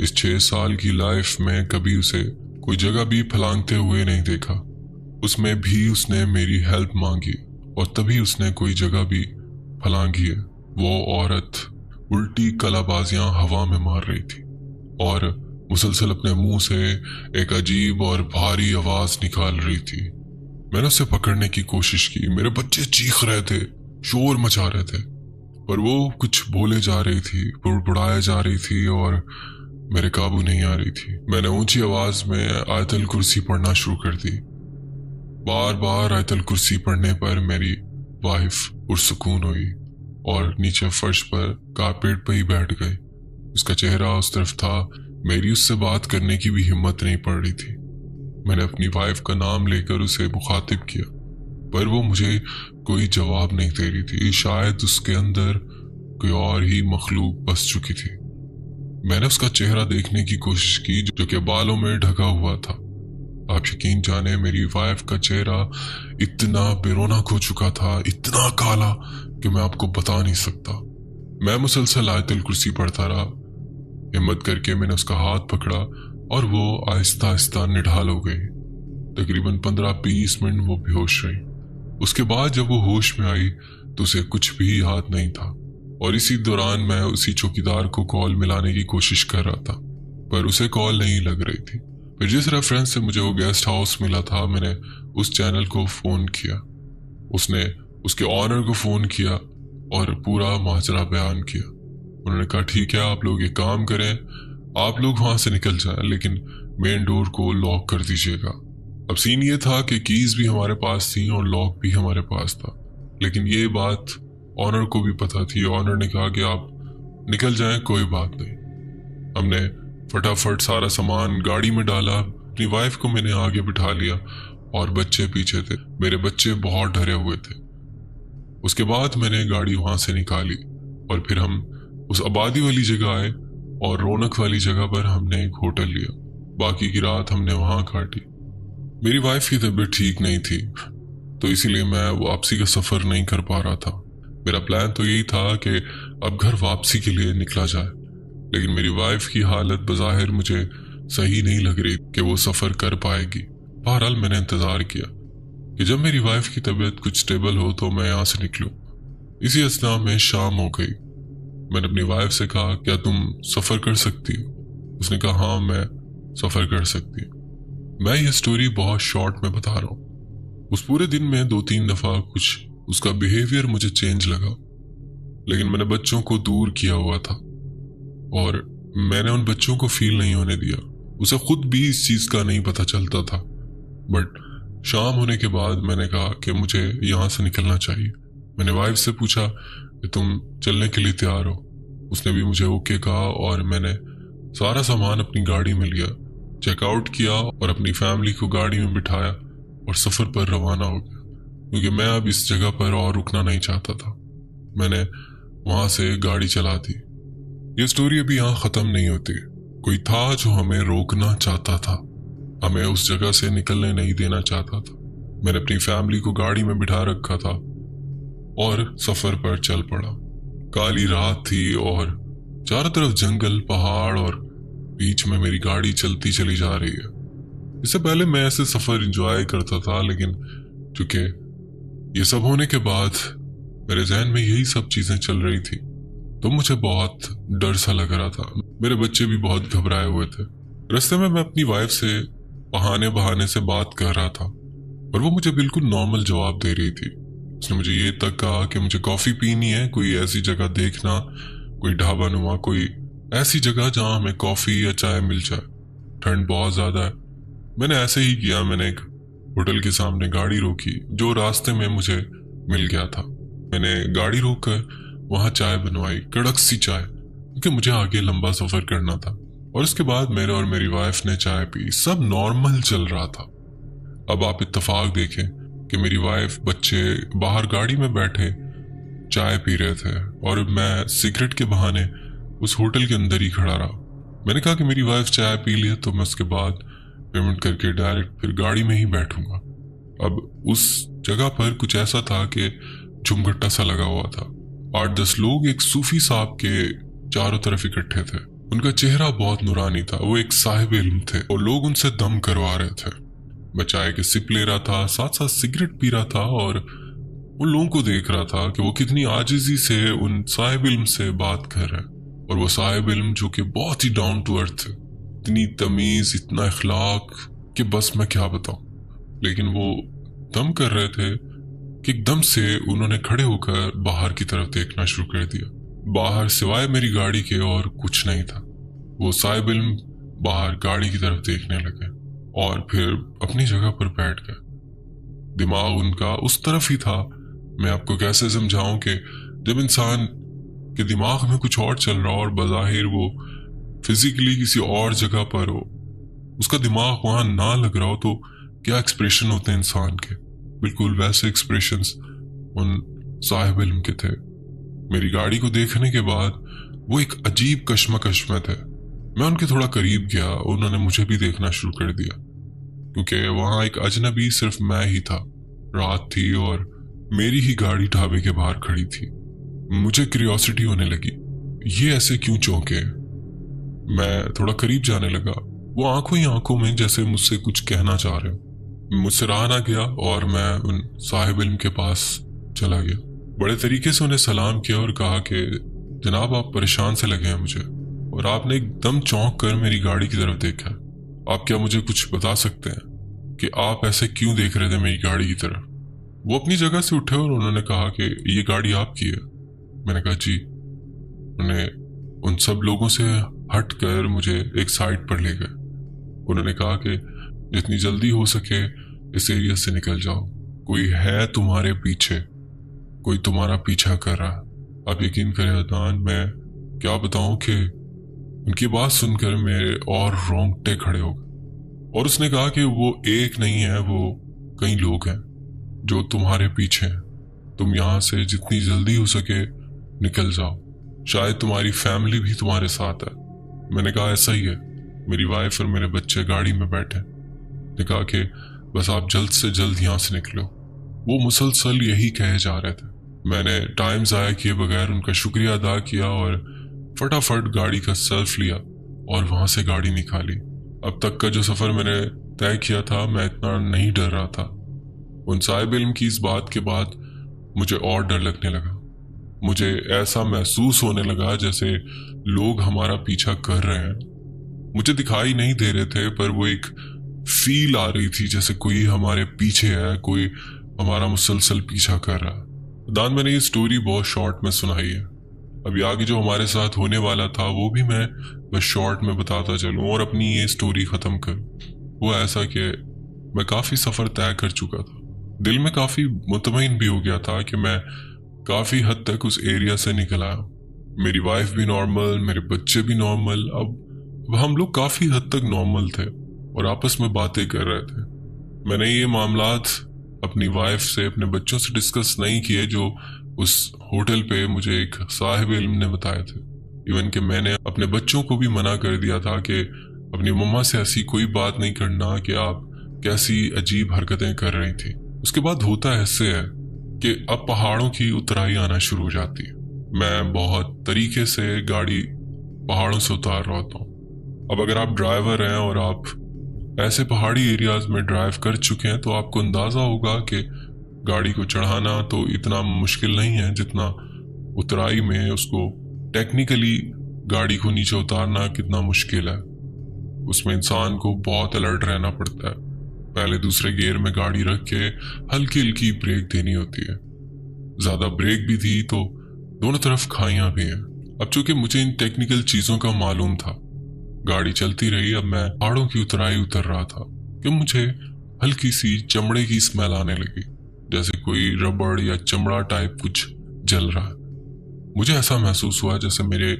इस 6 साल की लाइफ में कभी उसे कोई जगह भी फलांगते हुए नहीं देखा। उसमें भी उसने मेरी हेल्प मांगी और तभी उसने कोई जगह भी फलांगी है। वो औरत उल्टी कलाबाजियां हवा में मार रही थी और मुसलसल अपने मुंह से एक अजीब और भारी आवाज निकाल रही थी। मैंने उसे पकड़ने की कोशिश की। मेरे बच्चे चीख रहे थे, शोर मचा रहे थे, पर वो कुछ बोले जा रही थी, बुड़बुड़ाए जा रही थी और मेरे काबू नहीं आ रही थी। मैंने ऊंची आवाज में आयतल कुर्सी पढ़ना शुरू कर दी। बार बार आयतल कुर्सी पढ़ने पर मेरी वाइफ पुरसुकून हुई और नीचे फर्श पर कारपेट पर ही बैठ गई। उसका चेहरा उस तरफ था, मेरी उससे बात करने की भी हिम्मत नहीं पड़ रही थी। मैंने अपनी वाइफ का नाम लेकर उसे मुखातिब किया, पर वो मुझे कोई जवाब नहीं दे रही थी। शायद उसके अंदर कोई और ही मखलूक बस चुकी थी। मैंने उसका चेहरा देखने की कोशिश की जो कि बालों में ढका हुआ था। आप यकीन जाने मेरी वाइफ का चेहरा इतना बेरोनक हो चुका था, इतना काला कि मैं आपको बता नहीं सकता। मैं मुसलसल आयतल कुर्सी पढ़ता रहा। हिम्मत करके मैंने उसका हाथ पकड़ा और वो आहिस्ता आहिस्ता निढाल हो गई। तकरीबन 15-20 मिनट वो बेहोश रही। उसके बाद जब वो होश में आई तो उसे कुछ भी याद नहीं था और इसी दौरान मैं उसी चौकीदार को कॉल मिलाने की कोशिश कर रहा था, पर उसे कॉल नहीं लग रही थी। फिर जिस रेफरेंस से मुझे वो गेस्ट हाउस मिला था, मैंने उस चैनल को फोन किया। उसने उसके ऑनर को फ़ोन किया और पूरा माजरा बयान किया। उन्होंने कहा ठीक है, आप लोग एक काम करें, आप लोग वहाँ से निकल जाएं, लेकिन मेन डोर को लॉक कर दीजिएगा। अब सीन ये था कि कीज़ भी हमारे पास थी और लॉक भी हमारे पास था, लेकिन ये बात ऑनर को भी पता थी। ऑनर ने कहा कि आप निकल जाएं, कोई बात नहीं। हमने फटाफट सारा सामान गाड़ी में डाला, अपनी वाइफ को मैंने आगे बिठा लिया और बच्चे पीछे थे। मेरे बच्चे बहुत डरे हुए थे। उसके बाद मैंने गाड़ी वहां से निकाली और फिर हम उस आबादी वाली जगह आए और रौनक वाली जगह पर हमने एक होटल लिया। बाकी की रात हमने वहां काटी। मेरी वाइफ की तबीयत ठीक नहीं थी, तो इसीलिए मैं वापसी का सफ़र नहीं कर पा रहा था। मेरा प्लान तो यही था कि अब घर वापसी के लिए निकला जाए, लेकिन मेरी वाइफ की हालत बज़ाहिर मुझे सही नहीं लग रही कि वो सफ़र कर पाएगी। बहरहाल मैंने इंतज़ार किया कि जब मेरी वाइफ की तबीयत कुछ स्टेबल हो तो मैं यहाँ से निकलूँ। इसी असना में शाम हो गई। मैंने अपनी वाइफ से कहा, क्या तुम सफ़र कर सकती हो? उसने कहा हाँ, मैं सफ़र कर सकती हूँ। मैं ये स्टोरी बहुत शॉर्ट में बता रहा हूँ। उस पूरे दिन में 2-3 दफ़ा कुछ उसका बिहेवियर मुझे चेंज लगा, लेकिन मैंने बच्चों को दूर किया हुआ था और मैंने उन बच्चों को फील नहीं होने दिया। उसे खुद भी इस चीज़ का नहीं पता चलता था। बट शाम होने के बाद मैंने कहा कि मुझे यहाँ से निकलना चाहिए। मैंने वाइफ से पूछा कि तुम चलने के लिए तैयार हो? उसने भी मुझे ओके कहा और मैंने सारा सामान अपनी गाड़ी में लिया, चेकआउट किया और अपनी फैमिली को गाड़ी में बिठाया और सफ़र पर रवाना हो गया, क्योंकि मैं अब इस जगह पर और रुकना नहीं चाहता था। मैंने वहाँ से गाड़ी चला दी। ये स्टोरी अभी यहाँ ख़त्म नहीं होती। कोई था जो हमें रोकना चाहता था, हमें उस जगह से निकलने नहीं देना चाहता था। मैंने अपनी फैमिली को गाड़ी में बिठा रखा था और सफ़र पर चल पड़ा। काली रात थी और चारों तरफ जंगल, पहाड़ और बीच में मेरी गाड़ी चलती चली जा रही है। इससे पहले मैं ऐसे सफ़र एंजॉय करता था, लेकिन चूंकि ये सब होने के बाद मेरे जहन में यही सब चीज़ें चल रही थी, तो मुझे बहुत डर सा लग रहा था। मेरे बच्चे भी बहुत घबराए हुए थे। रास्ते में मैं अपनी वाइफ से बहाने बहाने से बात कर रहा था और वो मुझे बिल्कुल नॉर्मल जवाब दे रही थी। उसने मुझे ये तक कहा कि मुझे कॉफ़ी पीनी है, कोई ऐसी जगह देखना, कोई ढाबा नुमा, कोई ऐसी जगह जहाँ हमें कॉफ़ी या चाय मिल जाए। ठंड बहुत ज़्यादा है। मैंने ऐसे ही किया। मैंने एक होटल के सामने गाड़ी रोकी जो रास्ते में मुझे मिल गया था। मैंने गाड़ी रोककर वहाँ चाय बनवाई, कड़क सी चाय, क्योंकि मुझे आगे लंबा सफ़र करना था। और उसके बाद मेरे और मेरी वाइफ ने चाय पी। सब नॉर्मल चल रहा था। अब आप इत्तेफाक देखें कि मेरी वाइफ, बच्चे बाहर गाड़ी में बैठे चाय पी रहे थे और मैं सिगरेट के बहाने उस होटल के अंदर ही खड़ा रहा। मैंने कहा कि मेरी वाइफ चाय पी ली है तो मैं उसके बाद पेमेंट करके डायरेक्ट फिर गाड़ी में ही बैठूंगा। अब उस जगह पर कुछ ऐसा था कि झुमघट्टा सा लगा हुआ था। 8-10 लोग एक सूफी साहब के चारों तरफ इकट्ठे थे। उनका चेहरा बहुत नूरानी था। वो एक साहिब इल्म थे और लोग उनसे दम करवा रहे थे। मैं चाय के सिप ले रहा था, साथ साथ सिगरेट पी रहा था और उन लोगों को देख रहा था कि वो कितनी आजिज़ी से उन साहिब इल्म से बात कर रहे हैं। और वो साहिब इल्म जो कि बहुत ही डाउन टू अर्थ थे, इतनी तमीज़, इतना इखलाक कि बस मैं क्या बताऊं। लेकिन वो दम कर रहे थे कि एकदम से उन्होंने खड़े होकर बाहर की तरफ देखना शुरू कर दिया। बाहर सिवाय मेरी गाड़ी के और कुछ नहीं था। वो साहिब इल्म बाहर गाड़ी की तरफ देखने लगे और फिर अपनी जगह पर बैठ गए। दिमाग उनका उस तरफ ही था। मैं आपको कैसे समझाऊं कि जब इंसान के दिमाग में कुछ और चल रहा हो और बज़ाहिर वो फिजिकली किसी और जगह पर हो, उसका दिमाग वहां ना लग रहा हो, तो क्या एक्सप्रेशन होते हैं इंसान के। बिल्कुल वैसे एक्सप्रेशंस उन साहिब इल्म के थे। मेरी गाड़ी को देखने के बाद वो एक अजीब कश्मकश में थे। मैं उनके थोड़ा करीब गया। उन्होंने मुझे भी देखना शुरू कर दिया, क्योंकि वहां एक अजनबी सिर्फ मैं ही था। रात थी और मेरी ही गाड़ी ढाबे के बाहर खड़ी थी। मुझे क्यूरियोसिटी होने लगी, ये ऐसे क्यों चौंके। मैं थोड़ा करीब जाने लगा। वो आंखों ही आंखों में जैसे मुझसे कुछ कहना चाह रहे हो। मुझसे रहा ना गया और मैं उन साहिब इल्म के पास चला गया। बड़े तरीके से उन्हें सलाम किया और कहा कि जनाब, आप परेशान से लगे हैं मुझे, और आपने एकदम चौंक कर मेरी गाड़ी की तरफ देखा। आप क्या मुझे कुछ बता सकते हैं कि आप ऐसे क्यों देख रहे थे मेरी गाड़ी की तरफ? वो अपनी जगह से उठे और उन्होंने कहा कि ये गाड़ी आपकी है। मैंने कहा जी। उन्होंने उन सब लोगों से हट कर मुझे एक साइड पर ले गए। उन्होंने कहा कि जितनी जल्दी हो सके इस एरिया से निकल जाओ, कोई है तुम्हारे पीछे, कोई तुम्हारा पीछा कर रहा है। आप यकीन करें अदनान, मैं क्या बताऊं कि उनकी बात सुनकर मेरे और रोंगटे खड़े हो गए। और उसने कहा कि वो एक नहीं है, वो कई लोग हैं जो तुम्हारे पीछे हैं। तुम यहां से जितनी जल्दी हो सके निकल जाओ, शायद तुम्हारी फैमिली भी तुम्हारे साथ है। मैंने कहा ऐसा ही है, मेरी वाइफ और मेरे बच्चे गाड़ी में बैठे। ने कहा कि बस आप जल्द से जल्द यहां से निकलो। वो मुसलसल यही कहे जा रहे थे। मैंने टाइम ज़ाया किए बगैर उनका शुक्रिया अदा किया और फटाफट गाड़ी का सेल्फ लिया और वहां से गाड़ी निकाली। अब तक का जो सफ़र मैंने तय किया था, मैं इतना नहीं डर रहा था। उन साहिब इल्म की इस बात के बाद मुझे और डर लगने लगा। मुझे ऐसा महसूस होने लगा जैसे लोग हमारा पीछा कर रहे हैं। मुझे दिखाई नहीं दे रहे थे, पर वो एक फील आ रही थी जैसे कोई हमारे पीछे है, कोई हमारा मुसलसल पीछा कर रहा है। दान, मैंने ये स्टोरी बहुत शॉर्ट में सुनाई है। अभी आगे जो हमारे साथ होने वाला था वो भी मैं बस शॉर्ट में बताता चलूं और अपनी ये स्टोरी ख़त्म करूं। वो ऐसा कि मैं काफ़ी सफ़र तय कर चुका था। दिल में काफ़ी मुतमईन भी हो गया था कि मैं काफ़ी हद तक उस एरिया से निकल आया। मेरी वाइफ भी नॉर्मल, मेरे बच्चे भी नॉर्मल। अब हम लोग काफ़ी हद तक नॉर्मल थे और आपस में बातें कर रहे थे। मैंने ये मामलात अपनी वाइफ से, अपने बच्चों से डिस्कस नहीं किए जो उस होटल पे मुझे एक साहिब इल्म ने बताए थे। इवन कि मैंने अपने बच्चों को भी मना कर दिया था कि अपनी मम्मा से ऐसी कोई बात नहीं करना कि आप कैसी अजीब हरकतें कर रही थी। उसके बाद होता ऐसे है कि अब पहाड़ों की उतराई आना शुरू हो जाती है। मैं बहुत तरीके से गाड़ी पहाड़ों से उतार रहा होता हूँ। अब अगर आप ड्राइवर हैं और आप ऐसे पहाड़ी एरियाज में ड्राइव कर चुके हैं तो आपको अंदाज़ा होगा कि गाड़ी को चढ़ाना तो इतना मुश्किल नहीं है जितना उतराई में उसको टेक्निकली गाड़ी को नीचे उतारना कितना मुश्किल है। उसमें इंसान को बहुत अलर्ट रहना पड़ता है। पहले दूसरे गियर में गाड़ी रख के हल्की हल्की ब्रेक देनी होती है। ज़्यादा ब्रेक भी दी तो दोनों तरफ खाइयां भी हैं। अब चूंकि मुझे इन टेक्निकल चीज़ों का मालूम था, गाड़ी चलती रही। अब मैं पहाड़ों की उतराई उतर रहा था कि मुझे हल्की सी चमड़े की स्मेल आने लगी, जैसे कोई रबड़ या चमड़ा टाइप कुछ जल रहा है। मुझे ऐसा महसूस हुआ जैसे मेरे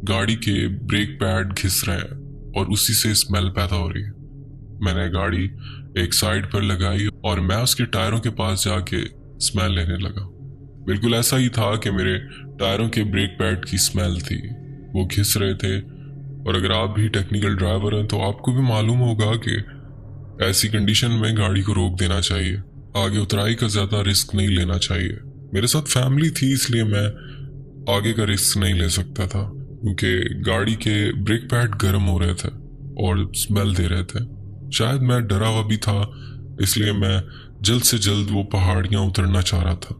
गाड़ी के ब्रेक पैड घिस रहे हैं और उसी से स्मेल पैदा हो रही है। मैंने गाड़ी एक साइड पर लगाई और मैं उसके टायरों के पास जाके स्मेल लेने लगा। बिल्कुल ऐसा ही था कि मेरे टायरों के ब्रेक पैड की स्मेल थी, वो घिस रहे थे। और अगर आप भी टेक्निकल ड्राइवर हैं तो आपको भी मालूम होगा कि ऐसी कंडीशन में गाड़ी को रोक देना चाहिए। आगे उतराई का ज़्यादा रिस्क नहीं लेना चाहिए। मेरे साथ फैमिली थी इसलिए मैं आगे का रिस्क नहीं ले सकता था, क्योंकि गाड़ी के ब्रेक पैड गर्म हो रहे थे और स्मेल दे रहे थे। शायद मैं डरा हुआ भी था, इसलिए मैं जल्द से जल्द वो पहाड़ियाँ उतरना चाह रहा था।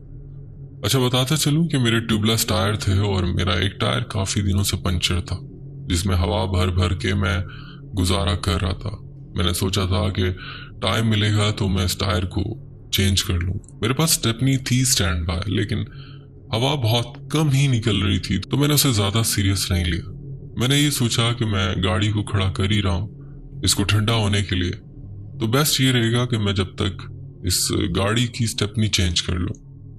अच्छा, बताता चलूं कि मेरे ट्यूबलेस टायर थे और मेरा एक टायर काफ़ी दिनों से पंचर था, जिसमें हवा भर भर के मैं गुजारा कर रहा था। मैंने सोचा था कि टाइम मिलेगा तो मैं इस टायर को चेंज कर लूँ। मेरे पास स्टेपनी थी स्टैंड बाय, लेकिन हवा बहुत कम ही निकल रही थी तो मैंने उसे ज़्यादा सीरियस नहीं लिया। मैंने ये सोचा कि मैं गाड़ी को खड़ा कर ही रहा हूँ इसको ठंडा होने के लिए, तो बेस्ट ये रहेगा कि मैं जब तक इस गाड़ी की स्टेपनी चेंज कर लूँ।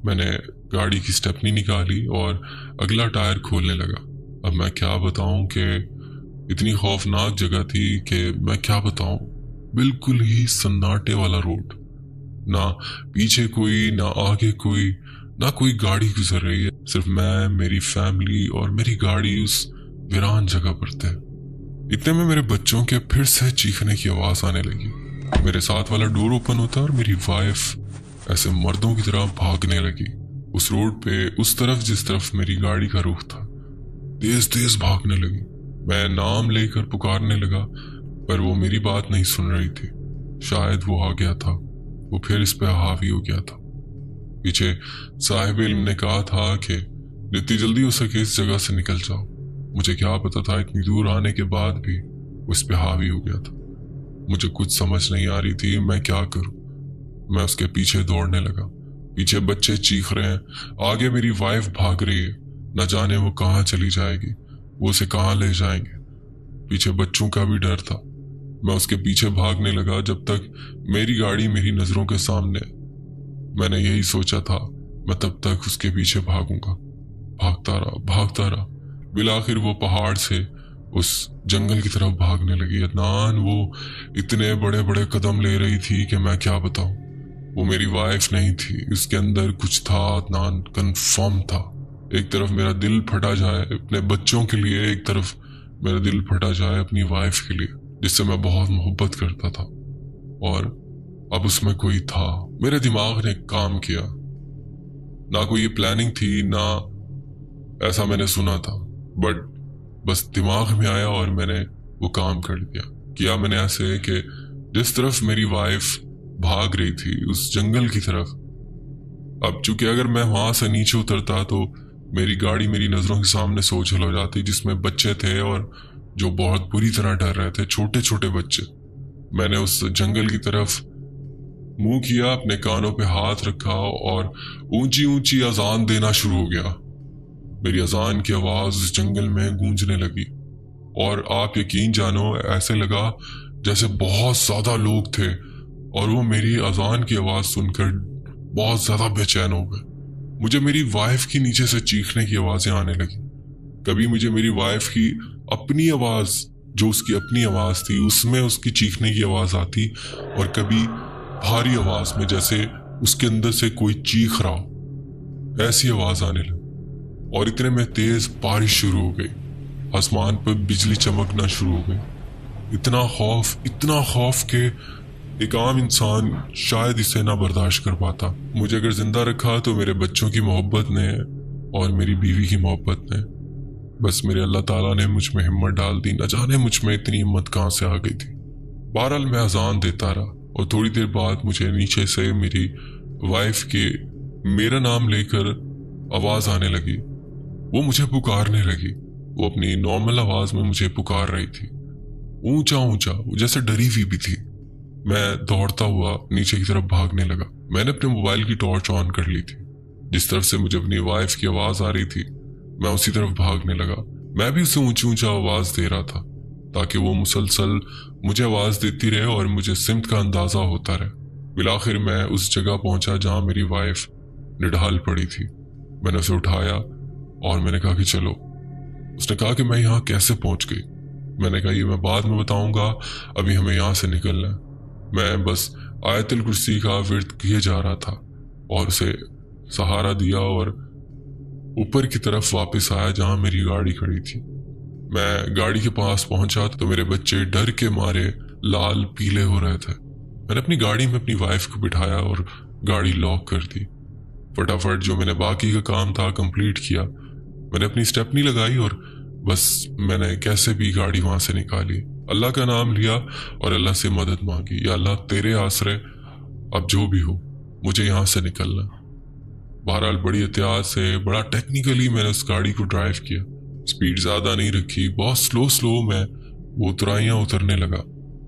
मैंने गाड़ी की स्टेपनी निकाली और अगला टायर खोलने लगा। अब मैं क्या बताऊं कि इतनी खौफनाक जगह थी कि मैं क्या बताऊं। बिल्कुल ही सन्नाटे वाला रोड, ना पीछे कोई, ना आगे कोई, ना कोई गाड़ी गुजर रही है। सिर्फ मैं, मेरी फैमिली और मेरी गाड़ी उस वीरान जगह पर थे। इतने में मेरे बच्चों के फिर से चीखने की आवाज आने लगी। मेरे साथ वाला डोर ओपन होता और मेरी वाइफ ऐसे मर्दों की तरह भागने लगी उस रोड पे, उस तरफ जिस तरफ मेरी गाड़ी का रुख था। तेज तेज भागने लगी। मैं नाम लेकर पुकारने लगा, पर वो मेरी बात नहीं सुन रही थी। शायद वो आ गया था, वो फिर इस पे हावी हो गया था। पीछे साहिब इल्म ने कहा था कि जितनी जल्दी हो सके इस जगह से निकल जाओ। मुझे क्या पता था इतनी दूर आने के बाद भी उस पे हावी हो गया था। मुझे कुछ समझ नहीं आ रही थी मैं क्या करूं। मैं उसके पीछे दौड़ने लगा। पीछे बच्चे चीख रहे हैं, आगे मेरी वाइफ भाग रही है, न जाने वो कहाँ चली जाएगी, वो उसे कहाँ ले जाएंगे। पीछे बच्चों का भी डर था। मैं उसके पीछे भागने लगा जब तक मेरी गाड़ी मेरी नजरों के सामने। मैंने यही सोचा था, मैं तब तक उसके पीछे भागूंगा। भागता रहा। बिलाखिर वो पहाड़ से उस जंगल की तरफ भागने लगी। अदनान वो इतने बड़े बड़े कदम ले रही थी कि मैं क्या बताऊं। वो मेरी वाइफ नहीं थी, उसके अंदर कुछ था अदनान, कंफर्म था। एक तरफ मेरा दिल फटा जाए अपने बच्चों के लिए, एक तरफ मेरा दिल फटा जाए अपनी वाइफ के लिए, जिससे मैं बहुत मोहब्बत करता था। और अब उसमें कोई था। मेरे दिमाग ने काम किया। ना कोई ये प्लानिंग थी, ना ऐसा मैंने सुना था, बट बस दिमाग में आया और मैंने वो काम कर किया मैंने ऐसे कि जिस तरफ मेरी वाइफ भाग रही थी उस जंगल की तरफ, अब चूंकि अगर मैं वहां से नीचे उतरता तो मेरी गाड़ी मेरी नजरों के सामने से उछल हो जाती, जिसमें बच्चे थे और जो बहुत बुरी तरह डर रहे थे, छोटे छोटे बच्चे। मैंने उस जंगल की तरफ मुंह किया, अपने कानों पे हाथ रखा और ऊंची ऊंची अजान देना शुरू हो गया। मेरी अजान की आवाज उस जंगल में गूंजने लगी और आप यकीन जानो, ऐसे लगा जैसे बहुत ज्यादा लोग थे और वो मेरी अजान की आवाज सुनकर बहुत ज्यादा बेचैन हो गए। मुझे मेरी वाइफ की नीचे से चीखने की आवाजें आने लगी। कभी मुझे मेरी वाइफ की अपनी आवाज, जो उसकी अपनी आवाज थी, उसमें उसकी चीखने की आवाज आती, और कभी भारी आवाज में जैसे उसके अंदर से कोई चीख रहा हो, ऐसी आवाज आने लगी। और इतने में तेज बारिश शुरू हो गई, आसमान पर बिजली चमकना शुरू हो गई। इतना खौफ के एक आम इंसान शायद इसे ना बर्दाश्त कर पाता। मुझे अगर जिंदा रखा तो मेरे बच्चों की मोहब्बत ने और मेरी बीवी की मोहब्बत ने, बस मेरे अल्लाह ताला ने मुझ में हिम्मत डाल दी। न जाने मुझ में इतनी हिम्मत कहाँ से आ गई थी। बहरहाल मैं अजान देता रहा और थोड़ी देर बाद मुझे नीचे से मेरी वाइफ के मेरा नाम लेकर आवाज आने लगी। वो मुझे पुकारने लगी। वो अपनी नॉर्मल आवाज में मुझे पुकार रही थी, ऊंचा ऊंचा, जैसे डरी हुई भी थी। मैं दौड़ता हुआ नीचे की तरफ भागने लगा। मैंने अपने मोबाइल की टॉर्च ऑन कर ली थी। जिस तरफ से मुझे अपनी वाइफ की आवाज आ रही थी मैं उसी तरफ भागने लगा। मैं भी उसे ऊंची ऊंचा आवाज दे रहा था ताकि वो मुसलसल मुझे आवाज देती रहे और मुझे सिमत का अंदाजा होता रहे। बिलाखिर मैं उस जगह पहुंचा जहां मेरी वाइफ निढाल पड़ी थी। मैंने उसे उठाया और मैंने कहा कि चलो। उसने कहा कि मैं यहाँ कैसे पहुंच गई। मैंने कहा ये मैं बाद में बताऊंगा, अभी हमें यहाँ से निकलना है। मैं बस आयतुल कुर्सी का विर्द किए जा रहा था और उसे सहारा दिया और ऊपर की तरफ वापस आया जहां मेरी गाड़ी खड़ी थी। मैं गाड़ी के पास पहुंचा तो मेरे बच्चे डर के मारे लाल पीले हो रहे थे। मैंने अपनी गाड़ी में अपनी वाइफ को बिठाया और गाड़ी लॉक कर दी। फटाफट जो मैंने बाकी का काम था कंप्लीट किया। मैंने अपनी स्टेपनी लगाई और बस मैंने कैसे भी गाड़ी वहां से निकाली। अल्लाह का नाम लिया और अल्लाह से मदद मांगी, या अल्लाह तेरे आसरे अब जो भी हो मुझे यहाँ से निकलना। बहरहाल बड़ी एहतियात से, बड़ा टेक्निकली मैंने उस गाड़ी को ड्राइव किया। स्पीड ज्यादा नहीं रखी, बहुत स्लो मैं वो उतराइयाँ उतरने लगा।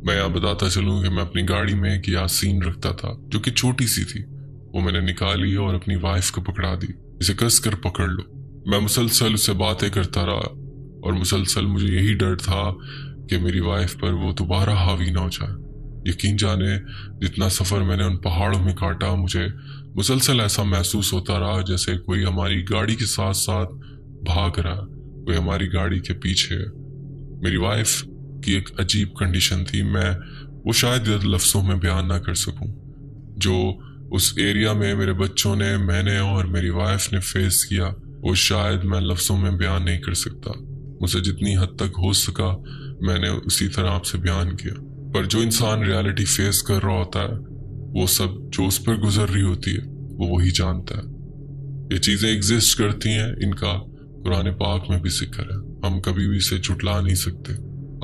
मैं यहाँ बताता चलूँ कि मैं अपनी गाड़ी में एक यासीन रखता था जो कि छोटी सी थी। वो मैंने निकाली और अपनी वाइफ को पकड़ा दी, इसे कस कर पकड़ लो। मैं मुसलसल उससे बातें करता रहा और मुसलसल मुझे यही डर था कि मेरी वाइफ पर वो दोबारा हावी ना हो जाए। यकीन जाने जितना सफर मैंने उन पहाड़ों में काटा, मुझे मुसलसल ऐसा महसूस होता रहा जैसे कोई हमारी गाड़ी के साथ साथ भाग रहा, कोई हमारी गाड़ी के पीछे। मेरी वाइफ की एक अजीब कंडीशन थी, मैं वो शायद लफ्जों में बयान ना कर सकूं। जो उस एरिया में मेरे बच्चों ने, मैंने और मेरी वाइफ ने फेस किया, वो शायद मैं लफ्जों में बयान नहीं कर सकता। मुझे जितनी हद तक हो सका मैंने उसी तरह आपसे बयान किया। पर जो इंसान रियलिटी फेस कर रहा होता है, वो सब जो उस पर गुजर रही होती है वो वही जानता है। ये चीजें एग्जिस्ट करती हैं, इनका कुरान पाक में भी जिक्र है, हम कभी भी इसे झुटला नहीं सकते।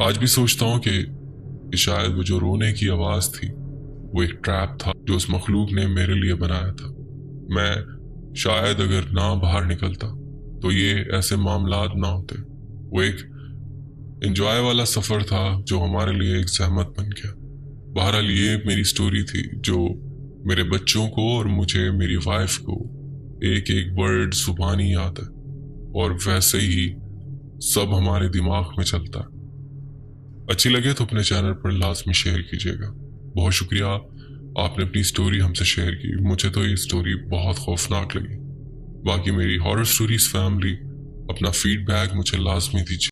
आज भी सोचता हूँ कि शायद वो जो रोने की आवाज थी वो एक ट्रैप था जो उस मखलूक ने मेरे लिए बनाया था। मैं शायद अगर ना बाहर निकलता तो ये ऐसे मामलात ना होते। वो एक एंजॉय वाला सफर था जो हमारे लिए एक जहमत बन गया। बहरहाल ये मेरी स्टोरी थी जो मेरे बच्चों को और मुझे मेरी वाइफ को एक एक वर्ड जुबानी याद है, और वैसे ही सब हमारे दिमाग में चलता है। अच्छी लगे तो अपने चैनल पर लाजमी शेयर कीजिएगा। बहुत शुक्रिया, आपने अपनी स्टोरी हमसे शेयर की। मुझे तो ये स्टोरी बहुत खौफनाक लगी। बाकी मेरी हॉरर स्टोरीज फैमिली अपना फीडबैक मुझे लाजमी दीजिए।